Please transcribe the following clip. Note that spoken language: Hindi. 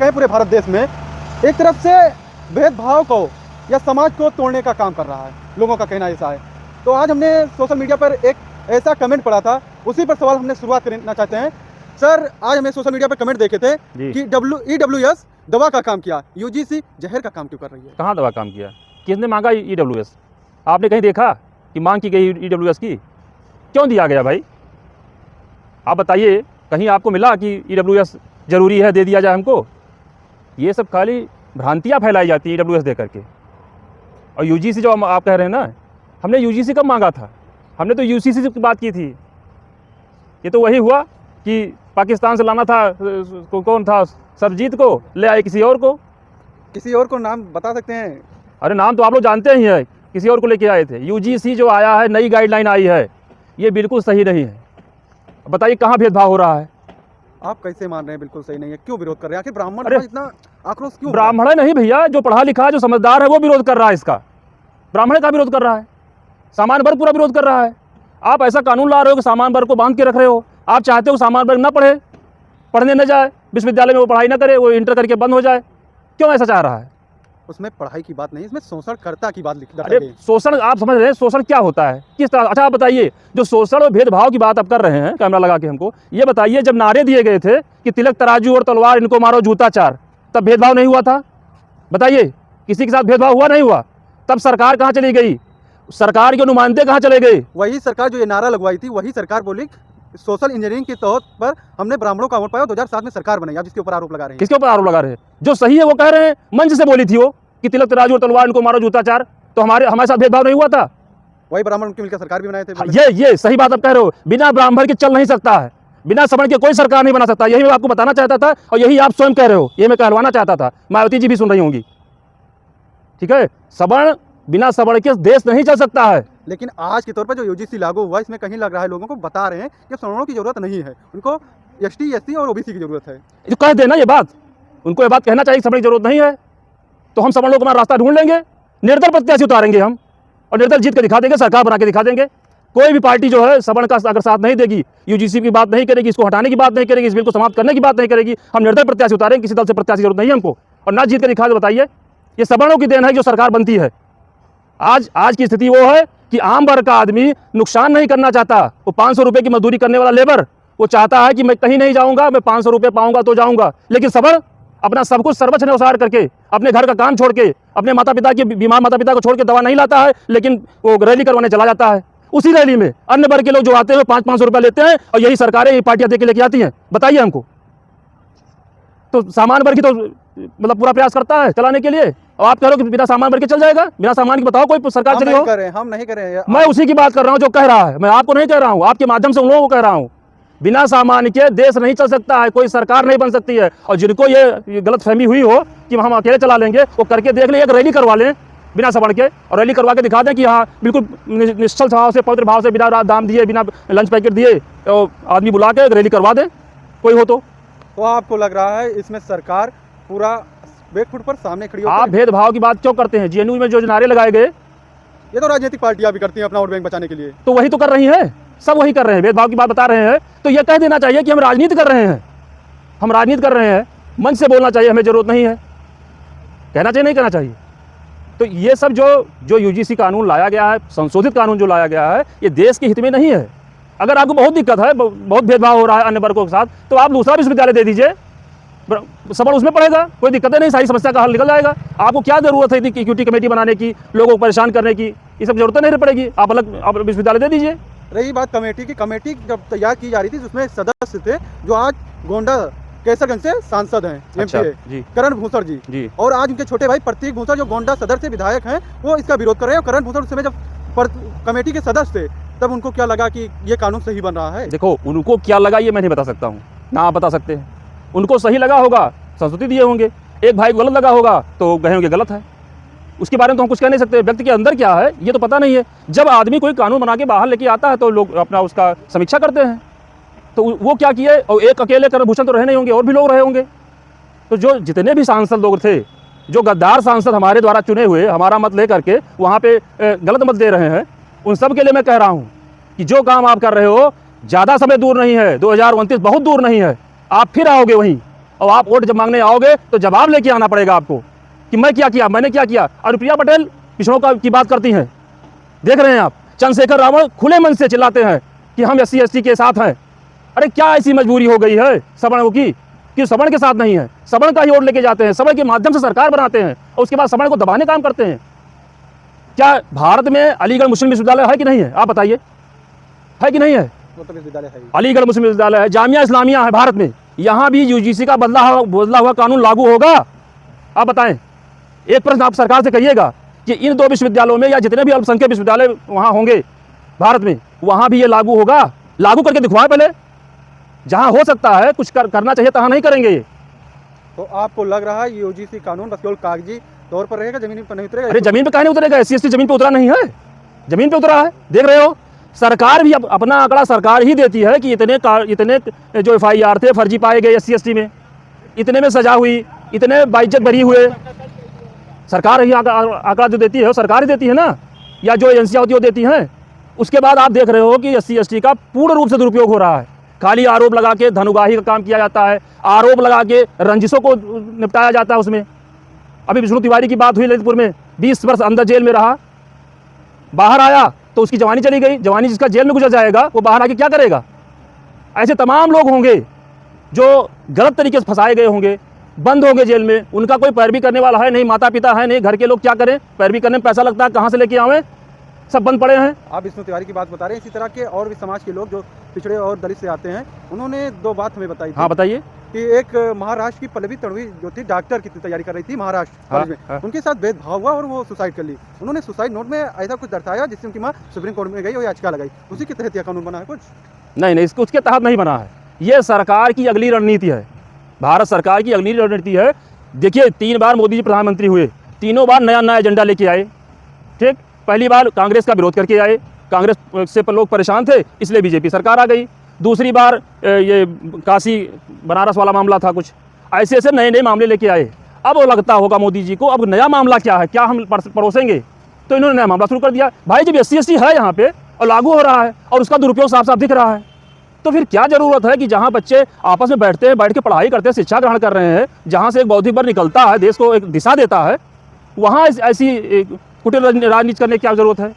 है पूरे भारत देश में, एक तरफ से भेदभाव को या समाज को तोड़ने का काम कर रहा है, लोगों का कहना ऐसा है। तो आज हमने सोशल मीडिया पर एक ऐसा कमेंट पढ़ा था, उसी पर सवाल हमने शुरुआत करना चाहते हैं। सर, आज हमने सोशल मीडिया पर कमेंट देखे थे कि EWS दवा का काम किया, UGC जहर का काम क्यों कर रही है? कहाँ दवा काम किया? किसने मांगा EWS? आपने कहीं देखा कि मांग की गई EWS की? क्यों दिया गया भाई? आप बताइए, कहीं आपको मिला कि EWS जरूरी है, दे दिया जाए हमको? ये सब खाली भ्रांतियाँ फैलाई जाती है EWS दे करके। और UGC जो आप कह रहे हैं ना, हमने UGC कब मांगा था? हमने तो UCC से बात की थी। ये तो वही हुआ कि पाकिस्तान से लाना था, कौन था, सरजीत को ले आए किसी और को। किसी और को नाम बता सकते हैं? अरे नाम तो आप लोग जानते ही हैं, किसी और को लेके आए थे। UGC जो आया है, नई गाइडलाइन आई है, ये बिल्कुल सही नहीं है। बताइए कहाँ भेदभाव हो रहा है? आप कैसे मान रहे हैं बिल्कुल सही नहीं है? क्यों विरोध कर रहे हैं? आखिर ब्राह्मण इतना आक्रोश क्यों? ब्राह्मण नहीं भैया, जो पढ़ा लिखा, जो समझदार है, वो विरोध कर रहा है इसका। ब्राह्मण का विरोध कर रहा है, सामान्य वर्ग पूरा विरोध कर रहा है। आप ऐसा कानून ला रहे हो कि सामान्य वर्ग को बांध के रख रहे हो। आप चाहते हो सामान्य वर्ग ना पढ़े, पढ़ने न जाए, विश्वविद्यालय में वो पढ़ाई ना करे, वो इंटर करके बंद हो जाए। क्यों ऐसा चाह रहा है? उसमें पढ़ाई की बात नहीं, इसमें शोषणकर्ता की बात लिखी। अरे शोषण, आप समझ रहे हैं शोषण क्या होता है, किस तरह? अच्छा आप बताइए, जो शोषण और भेदभाव की बात आप कर रहे हैं कैमरा लगा के, हमको ये बताइए, जब नारे दिए गए थे कि तिलक तराजू और तलवार इनको मारो जूता चार, तब भेदभाव नहीं हुआ था? बताइए, किसी के साथ भेदभाव हुआ नहीं हुआ? तब सरकार कहाँ चली गई? सरकार के नुमाइंदे कहाँ चले गए? वही सरकार जो ये नारा लगवाई थी, वही सरकार बोली सोशल इंजीनियरिंग के तौर पर हमने ब्राह्मणों का वोट पाया, 2007 में सरकार बनाई। आप जिसके ऊपर आरोप लगा रहे हैं, किसके ऊपर आरोप लगा रहे हैं? जो सही है वो कह रहे हैं, मंच से बोली थी वो कि तिलक तराजू और तलवार इनको मारो जूता चार, तो हमारे साथ भेदभाव नहीं हुआ था? वही ब्राह्मण उनकी मिलकर सरकार भी बनाए थे। ये सही बात आप कह रहे हो। बिना ब्राह्मण के चल नहीं सकता है, बिना सवर्ण के कोई सरकार नहीं बना सकता। यही मैं आपको बताना चाहता था और यही आप स्वयं कह रहे हो, ये मैं कहलवाना चाहता था। मायावती जी भी सुन रही होंगी, ठीक है? सवर्ण, बिना सवर्ण के देश नहीं चल सकता है। लेकिन आज के तौर पर जो UGC लागू हुआ, इसमें कहीं लग रहा है लोगों को बता रहे हैं कि सवर्णों की जरूरत नहीं है, उनको ST SC और OBC की जरूरत है। जो कह देना ये बात, उनको ये बात कहना चाहिए, सवर्ण की जरूरत नहीं है, तो हम सवर्णों को अपना रास्ता ढूंढ लेंगे, निर्दल प्रत्याशी उतारेंगे हम और निर्दल जीत के दिखा देंगे, सरकार बना के दिखा देंगे। कोई भी पार्टी जो है सवर्ण का अगर साथ नहीं देगी, UGC की बात नहीं करेगी, इसको हटाने की बात नहीं करेगी, इस बिल को समाप्त करने की बात नहीं करेगी, हम निर्दल प्रत्याशी उतारेंगे। किसी दल से प्रत्याशी जरूरत नहीं है हमको, और ना जीत के दिखा दे। बताइए, ये सवर्णों की देन है जो सरकार बनती है। आज की स्थिति वो है कि आम वर्ग का आदमी नुकसान नहीं करना चाहता। वो 500 रुपये की मजदूरी करने वाला लेबर, वो चाहता है कि मैं कहीं नहीं जाऊंगा, मैं 500 रुपये पाऊंगा तो जाऊंगा। लेकिन सवर्ण अपना सब कुछ सर्वस्व न्यौछावर करके, अपने घर का काम छोड़ के, अपने माता पिता के बीमार माता पिता को छोड़ के दवा नहीं लाता है, लेकिन वो रैली करवाने चला जाता है। उसी रैली में अन्य वर्ग के लोग जो आते हैं 500-500 रुपये लेते हैं, और यही सरकारें, यही पार्टियां दे के लेके आती हैं। बताइए हमको। तो सामान्य वर्ग की तो मतलब पूरा प्रयास करता है चलाने के लिए, और आप कह रहे हो कि बिना सामान भर के चल जाएगा? बिना सामान के बताओ कोई सरकार चली हो? हम नहीं कर रहे हैं। मैं उसी की बात कर रहा हूं जो कह रहा है, मैं आपको नहीं कह रहा हूं, आपके माध्यम से उन लोगों को कह रहा हूं। बिना सामान के देश नहीं चल सकता है, कोई सरकार नहीं बन सकती है। और जिनको ये गलतफहमी हुई हो कि हम अकेले चला लेंगे, वो करके देख ले, एक रैली करवा लें बिना सवर्ण के, और रैली करवा के दिखा दें कि हाँ बिल्कुल निश्चल भाव से, पवित्र भाव से, बिना दाम दिए, बिना लंच पैकेट दिए, तो आदमी बुला के रैली करवा दें, कोई हो तो आपको लग रहा है इसमें सरकार पूरा बैकफुट पर सामने खड़ी हो? आप भेदभाव की बात क्यों करते हैं? JNU में जो नारे लगाए गए, ये तो राजनीतिक पार्टियां भी करती हैं अपना वोट बैंक बचाने के लिए। तो वही तो कर रही हैं, सब वही कर रहे हैं, भेदभाव की बात बता रहे हैं। तो ये कह देना चाहिए कि हम राजनीति कर रहे हैं, हम राजनीति कर रहे हैं, मंच से बोलना चाहिए, हमें जरूरत नहीं है। कहना चाहिए, नहीं कहना चाहिए? तो ये सब जो UGC कानून लाया गया है, संशोधित कानून जो लाया गया है, ये देश के हित में नहीं है। अगर आपको बहुत दिक्कत है, बहुत भेदभाव हो रहा है अन्य वर्गों के साथ, तो आप दूसरा विश्वविद्यालय दे दीजिए, सवर्ण उसमें पड़ेगा, कोई दिक्कत नहीं, सारी समस्या का हल निकल जाएगा। आपको क्या जरूरत है इक्विटी कमेटी बनाने की, लोगों को परेशान करने की? ये सब जरूरत नहीं पड़ेगी, आप अलग विश्वविद्यालय दे दीजिए। रही बात कमेटी की, कमेटी जब तैयार की जा रही थी, उसमें सदस्य थे जो आज गोंडा कैसरगंज से सांसद हैं, MP करण भूसर जी, और आज उनके छोटे भाई प्रतीक भूसर जो गोंडा सदर से विधायक हैं, वो इसका विरोध कर रहे हैं। करण भूसर उस समय जब कमेटी के सदस्य थे, तब उनको क्या लगा कि ये कानून सही बन रहा है? देखो, उनको क्या लगा ये मैं नहीं बता सकता हूँ, ना आप बता सकते हैं। उनको सही लगा होगा, संस्तुति दिए होंगे। एक भाई को गलत लगा होगा तो कहे होंगे गलत है, उसके बारे में तो हम कुछ कह नहीं सकते। व्यक्ति के अंदर क्या है ये तो पता नहीं है। जब आदमी कोई कानून बना के बाहर लेके आता है तो लोग अपना उसका समीक्षा करते हैं। तो वो क्या किए, और एक अकेले करण भूषण तो रहे नहीं होंगे, और भी लोग रहे होंगे। तो जो जितने भी सांसद लोग थे, जो गद्दार सांसद हमारे द्वारा चुने हुए, हमारा मत ले करके वहाँ पे गलत मत दे रहे हैं, उन सब के लिए मैं कह रहा हूँ कि जो काम आप कर रहे हो ज़्यादा समय दूर नहीं है, 2029 बहुत दूर नहीं है, आप फिर आओगे वहीं और आप वोट जब मांगने आओगे तो जवाब लेके आना पड़ेगा आपको कि मैं क्या किया, मैंने क्या किया। और प्रिया पटेल पिछड़ों की बात करती हैं, देख रहे हैं आप। चंद्रशेखर रावण खुले मन से चिल्लाते हैं कि हम SC ST के साथ हैं। अरे क्या ऐसी मजबूरी हो गई है सवर्णों की कि सवर्ण के साथ नहीं है? सवर्ण का ही वोट लेके जाते हैं, सवर्ण के माध्यम से सरकार बनाते हैं और उसके बाद सवर्ण को दबाने काम करते हैं। क्या भारत में अलीगढ़ मुस्लिम विश्वविद्यालय है कि नहीं है? आप बताइए, है कि नहीं है? विश्वविद्यालय है। अलीगढ़ मुस्लिम विश्वविद्यालय है, जामिया इस्लामिया है भारत में। यहाँ भी UGC का बदला हुआ कानून लागू होगा? आप बताएं। एक प्रश्न आप सरकार से करिएगा कि इन 2 विश्वविद्यालयों में या जितने भी अल्पसंख्यक विश्वविद्यालय वहाँ होंगे भारत में, वहाँ भी ये लागू होगा? लागू करके दिखवाएं पहले। जहाँ हो सकता है कुछ करना चाहिए, तहाँ नहीं करेंगे ये। तो आपको लग रहा है UGC कानून बस केवल कागजी तौर पर रहेगा, जमीन पर नहीं उतरेगा? अरे जमीन पे कहीं नहीं उतरेगा, SC ST जमीन पे उतरा नहीं है, जमीन पे उतरा है। देख रहे हो, सरकार भी अपना आंकड़ा सरकार ही देती है कि इतने जो FIR थे फर्जी पाए गए SC ST में, इतने में सजा हुई, इतने बाइज्जत बरी हुए। सरकार ही आंकड़ा जो देती है, सरकार ही देती है ना, या जो एजेंसियाँ होती है वो देती हैं। उसके बाद आप देख रहे हो कि SC ST का पूर्ण रूप से दुरुपयोग हो रहा है। खाली आरोप लगा के धन उगाही का काम किया जाता है, आरोप लगा के रंजिशों को निपटाया जाता है उसमें। अभी विष्णु तिवारी की बात हुई ललितपुर में, 20 वर्ष अंदर जेल में रहा, बाहर आया तो उसकी जवानी चली गई। जवानी जिसका जेल में गुजर जाएगा वो बाहर आके क्या करेगा? ऐसे तमाम लोग होंगे जो गलत तरीके से फंसाए गए होंगे, बंद होंगे जेल में। उनका कोई पैरवी करने वाला है नहीं, माता पिता है नहीं, घर के लोग क्या करें? पैरवी करने में पैसा लगता है, कहाँ से लेके आवें? सब बंद पड़े हैं। आप विष्णु तिवारी की बात बता रहे हैं, इसी तरह के और भी समाज के लोग जो पिछड़े और दलित से आते हैं, उन्होंने 2 बात हमें बताई थी। हाँ बताइए। कि एक महाराष्ट्र की पल्लवी तड़वी जो थी, डॉक्टर की तैयारी कर रही थी महाराष्ट्र कॉलेज में, उनके साथ भेदभाव हुआ और वो सुसाइड कर ली। उन्होंने सुसाइड नोट में ऐसा कुछ दर्शाया जिससे उनकी माँ सुप्रीम कोर्ट में गई और याचिका लगाई। उसी के तहत यह कानून बना है कुछ? नहीं, इसको उसके तहत नहीं बना है। ये सरकार की अगली रणनीति है, भारत सरकार की अगली रणनीति है। देखिए 3 बार मोदी जी प्रधानमंत्री हुए, तीनों बार नया एजेंडा लेके आए। ठीक, पहली बार कांग्रेस का विरोध करके आए, कांग्रेस से लोग परेशान थे इसलिए BJP सरकार आ गई। दूसरी बार ये काशी बनारस वाला मामला था कुछ, ऐसे नए मामले लेके आए। अब वो लगता होगा मोदी जी को अब नया मामला क्या है, क्या हम परोसेंगे, तो इन्होंने नया मामला शुरू कर दिया। भाई जब SC ST है यहाँ पे और लागू हो रहा है और उसका दुरुपयोग साफ साफ दिख रहा है, तो फिर क्या जरूरत है कि जहाँ बच्चे आपस में बैठते हैं, बैठ के पढ़ाई करते हैं, शिक्षा ग्रहण कर रहे हैं, जहाँ से एक बौद्धिक बल निकलता है, देश को एक दिशा देता है, वहाँ ऐसी कुटिल राजनीति करने की क्या जरूरत है?